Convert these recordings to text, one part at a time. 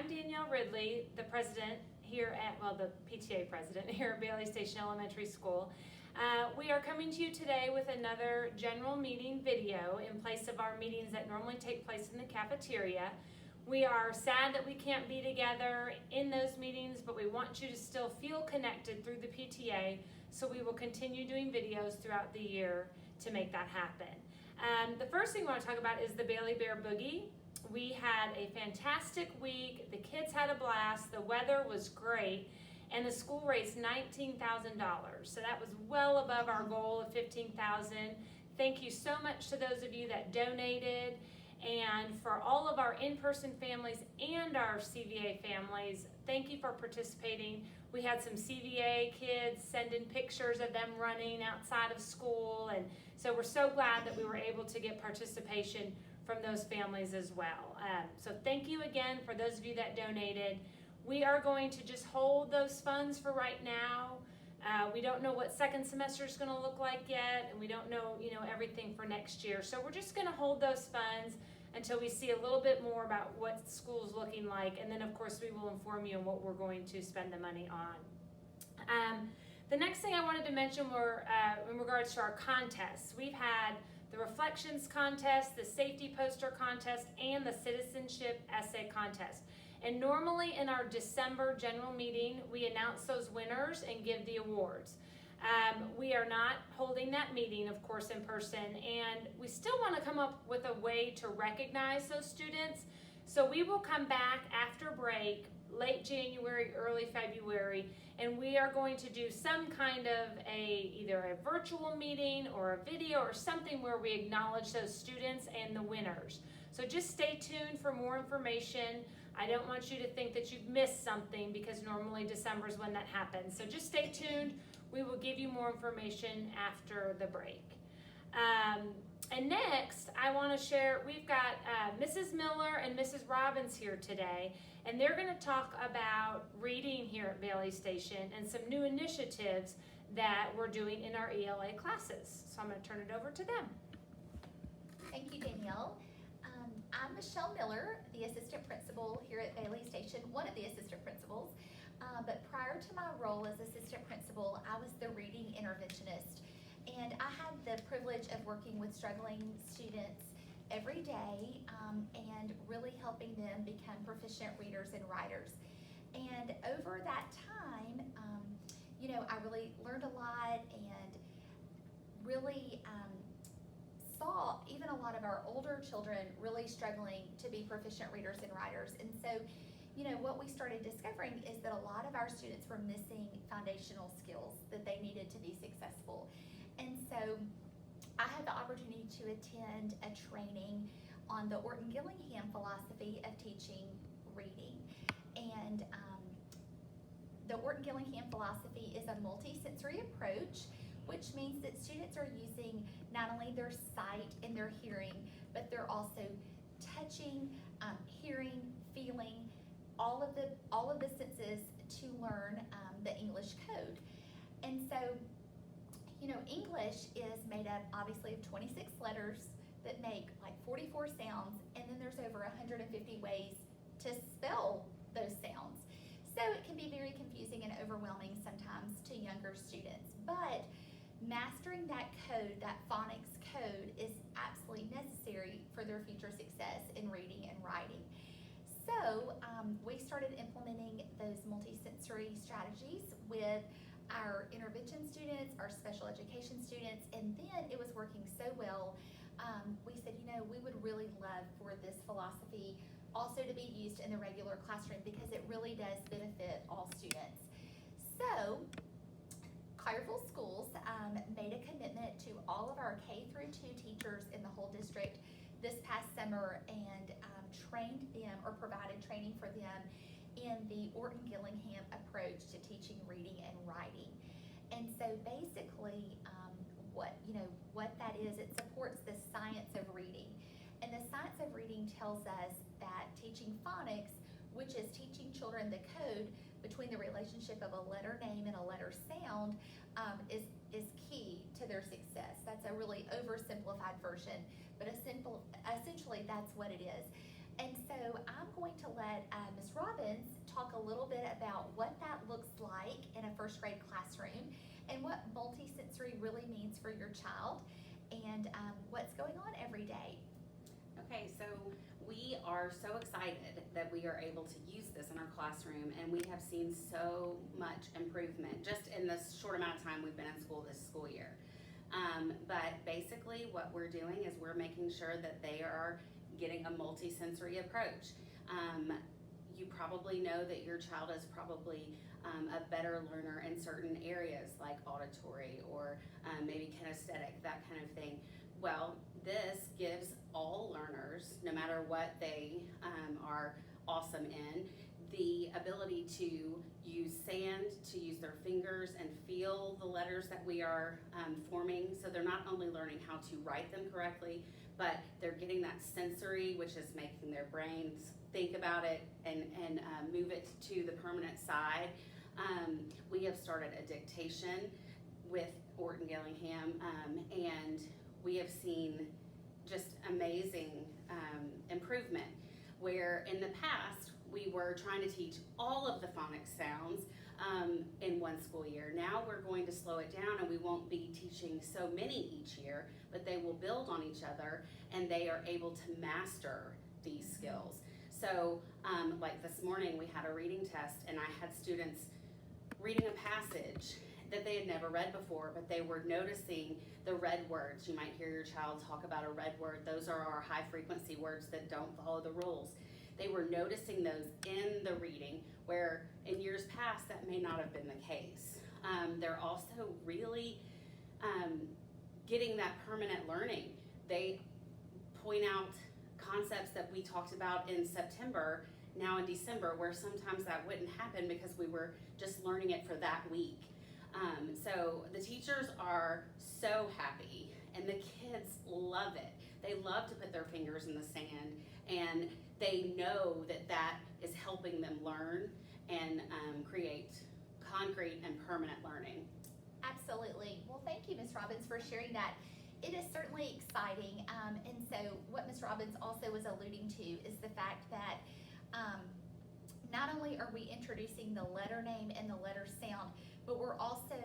I'm Danielle Ridley, the president here at, the PTA president here at Bailey Station Elementary School. We are coming to you today with another general meeting video in place of our meetings that normally take place in the cafeteria. We are sad that we can't be together in those meetings, but we want you to still feel connected through the PTA, so we will continue doing videos throughout the year to make that happen. The first thing we want to talk about is the Bailey Bear Boogie. We had a fantastic week. The kids had a blast. The weather was great, and the school raised $19,000. So that was well above our goal of $15,000. Thank you so much to those of you that donated, and for all of our in-person families and our CVA families, thank you for participating. We had some CVA kids send in pictures of them running outside of school, and so we're so glad that we were able to get participation from those families as well. So thank you again for those of you that donated. We are going to just hold those funds for right now. We don't know what second semester is going to look like yet, and we don't know, everything for next year. So we're just going to hold those funds until we see a little bit more about what school's looking like, and then of course we will inform you on what we're going to spend the money on. The next thing I wanted to mention were in regards to our contests. We've had the Reflections Contest, the Safety Poster Contest, and the Citizenship Essay Contest. And normally in our December general meeting, we announce those winners and give the awards. We are not holding that meeting, of course, in person, and we still want to come up with a way to recognize those students. So we will come back after break, late January, early February, and we are going to do some kind of either a virtual meeting or a video or something where we acknowledge those students and the winners. So just stay tuned for more information. I don't want you to think that you've missed something, because normally December is when that happens. So just stay tuned. We will give you more information after the break. And next, I want to share, we've got Mrs. Miller and Mrs. Robbins here today, and they're going to talk about reading here at Bailey Station and some new initiatives that we're doing in our ELA classes. So I'm going to turn it over to them. Thank you, Danielle. I'm Michelle Miller, the assistant principal here at Bailey Station, one of the assistant principals. But prior to my role as assistant principal, I was the reading interventionist. And I had the privilege of working with struggling students every day and really helping them become proficient readers and writers. And over that time, I really learned a lot and really saw even a lot of our older children really struggling to be proficient readers and writers. And so, what we started discovering is that a lot of our students were missing foundational skills that they needed to be successful. And so I had the opportunity to attend a training on the Orton Gillingham philosophy of teaching reading. And the Orton Gillingham philosophy is a multi-sensory approach, which means that students are using not only their sight and their hearing, but they're also touching, hearing, feeling, all of the senses to learn the English code. And so, English is made up obviously of 26 letters that make like 44 sounds, and then there's over 150 ways to spell those sounds. So it can be very confusing and overwhelming sometimes to younger students, but mastering that code, that phonics code, is absolutely necessary for their future success in reading and writing. So we started implementing those multisensory strategies with our intervention students, our special education students, and then it was working so well, we said, we would really love for this philosophy also to be used in the regular classroom, because it really does benefit all students. So Clareville Schools made a commitment to all of our K through 2 teachers in the whole district this past summer and trained them, or provided training for them, in the Orton Gillingham approach to teaching reading and writing. And so basically what that is, it supports the science of reading. And the science of reading tells us that teaching phonics, which is teaching children the code between the relationship of a letter name and a letter sound, is key to their success. That's a really oversimplified version, but essentially that's what it is. And so I'm going to let Ms. Robbins talk a little bit about what that looks like in a first grade classroom and what multisensory really means for your child and what's going on every day. Okay, so we are so excited that we are able to use this in our classroom, and we have seen so much improvement just in this short amount of time we've been in school this school year. But basically what we're doing is we're making sure that they are getting a multisensory approach. You probably know that your child is probably a better learner in certain areas like auditory or maybe kinesthetic, that kind of thing. Well, this gives all learners, no matter what they are awesome in, the ability to use sand, to use their fingers and feel the letters that we are forming. So they're not only learning how to write them correctly, but they're getting that sensory, which is making their brains think about it and move it to the permanent side. We have started a dictation with Orton Gillingham, and we have seen just amazing improvement, where in the past we were trying to teach all of the phonic sounds in one school year. Now we're going to slow it down, and we won't be teaching so many each year, but they will build on each other and they are able to master these skills. So like this morning we had a reading test, and I had students reading a passage that they had never read before, but they were noticing the red words. You might hear your child talk about a red word. Those are our high frequency words that don't follow the rules. They were noticing those in the reading, where in years past that may not have been the case. They're also really getting that permanent learning. They point out concepts that we talked about in September, now in December, where sometimes that wouldn't happen because we were just learning it for that week. So the teachers are so happy, and the kids love it. They love to put their fingers in the sand, and they know that that is helping them learn and create concrete and permanent learning. Absolutely. Well, thank you, Ms. Robbins, for sharing that. It is certainly exciting, and so what Ms. Robbins also was alluding to is the fact that not only are we introducing the letter name and the letter sound, but we're also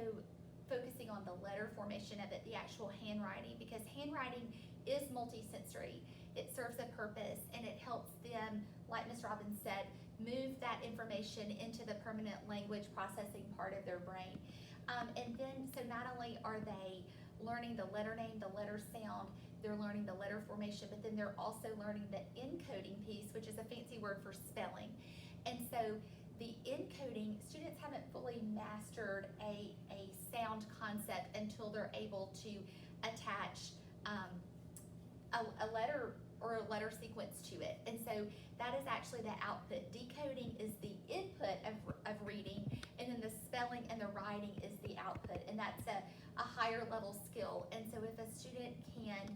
focusing on the letter formation of it, the actual handwriting, because handwriting is multisensory. It serves a purpose, and it helps them, like Ms. Robbins said, move that information into the permanent language processing part of their brain. And then, so not only are they learning the letter name, the letter sound, they're learning the letter formation, but then they're also learning the encoding piece, which is a fancy word for spelling. And so the encoding, students haven't fully mastered a sound concept until they're able to attach a letter or a letter sequence to it. And so that is actually the output. Decoding is the input of reading, and then the spelling and the writing is the output, and that's a higher level skill. And so if a student can,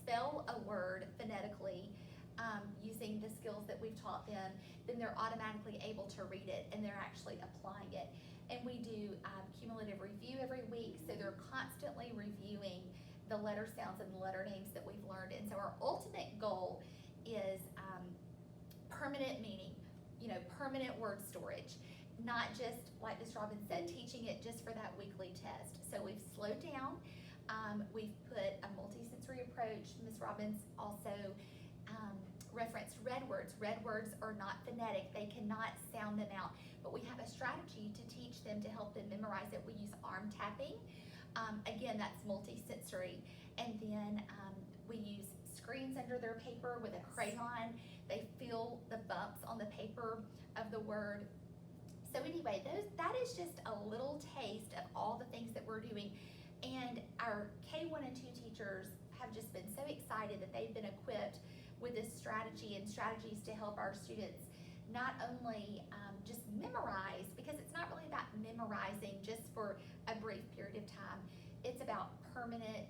spell a word phonetically using the skills that we've taught them, then they're automatically able to read it, and they're actually applying it. And we do cumulative review every week, so they're constantly reviewing the letter sounds and the letter names that we've learned. And so our ultimate goal is permanent meaning, permanent word storage, not just, like Ms. Robbins said, teaching it just for that weekly test. So we've slowed down. We've put a multisensory approach. Ms. Robbins also referenced red words. Red words are not phonetic. They cannot sound them out. But we have a strategy to teach them to help them memorize it. We use arm tapping. Again, that's multisensory. And then we use screens under their paper with a crayon. They feel the bumps on the paper of the word. So anyway, that is just a little taste of all the things that we're doing. And our K1 and 2 teachers have just been so excited that they've been equipped with this strategy and strategies to help our students not only just memorize, because it's not really about memorizing just for a brief period of time. It's about permanent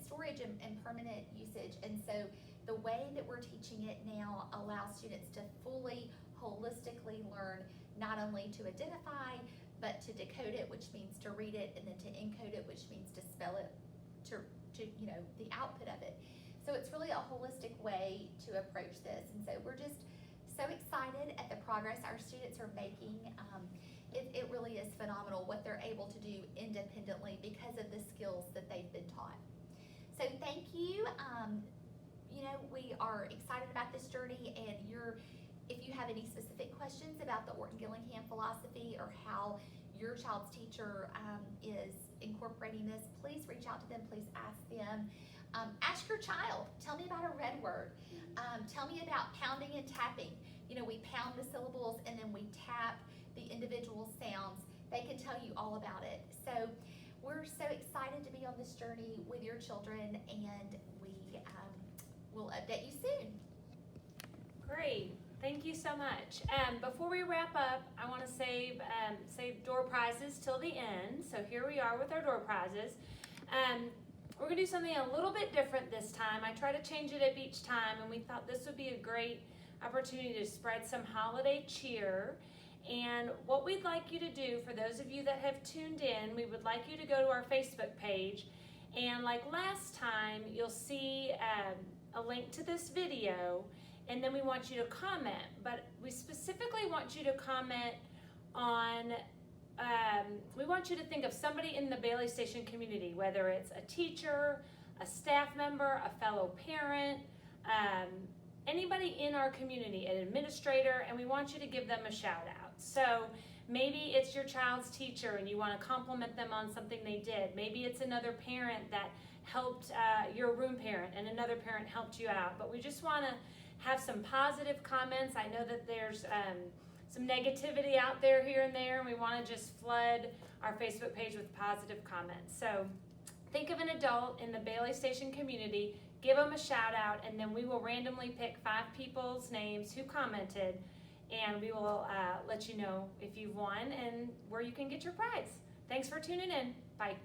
storage and permanent usage. And so the way that we're teaching it now allows students to fully, holistically learn not only to identify, but to decode it, which means to read it, and then to encode it, which means to spell it, to the output of it. So it's really a holistic way to approach this. And so we're just so excited at the progress our students are making. It really is phenomenal what they're able to do independently because of the skills that they've been taught. So thank you. We are excited about this journey, and if you have any specific questions about the Orton Gillingham philosophy or how your child's teacher is incorporating this, please reach out to them, please ask them. Ask your child, tell me about a red word. Tell me about pounding and tapping. We pound the syllables and then we tap the individual sounds. They can tell you all about it. So we're so excited to be on this journey with your children, and we will update you soon. Great. Thank you so much. Before we wrap up, I want to save door prizes till the end. So here we are with our door prizes. We're going to do something a little bit different this time. I try to change it up each time, and we thought this would be a great opportunity to spread some holiday cheer. And what we'd like you to do, for those of you that have tuned in, we would like you to go to our Facebook page, and like last time, you'll see a link to this video, and then we want you to comment. But we specifically want you to comment on, we want you to think of somebody in the Bailey Station community, whether it's a teacher, a staff member, a fellow parent, anybody in our community, an administrator, and we want you to give them a shout out. So maybe it's your child's teacher and you want to compliment them on something they did. Maybe it's another parent that helped your room parent, and another parent helped you out. But we just want to have some positive comments. I know that there's some negativity out there here and there, and we want to just flood our Facebook page with positive comments. So think of an adult in the Bailey Station community, give them a shout out, and then we will randomly pick 5 people's names who commented, and we will let you know if you've won and where you can get your prize. Thanks for tuning in. Bye.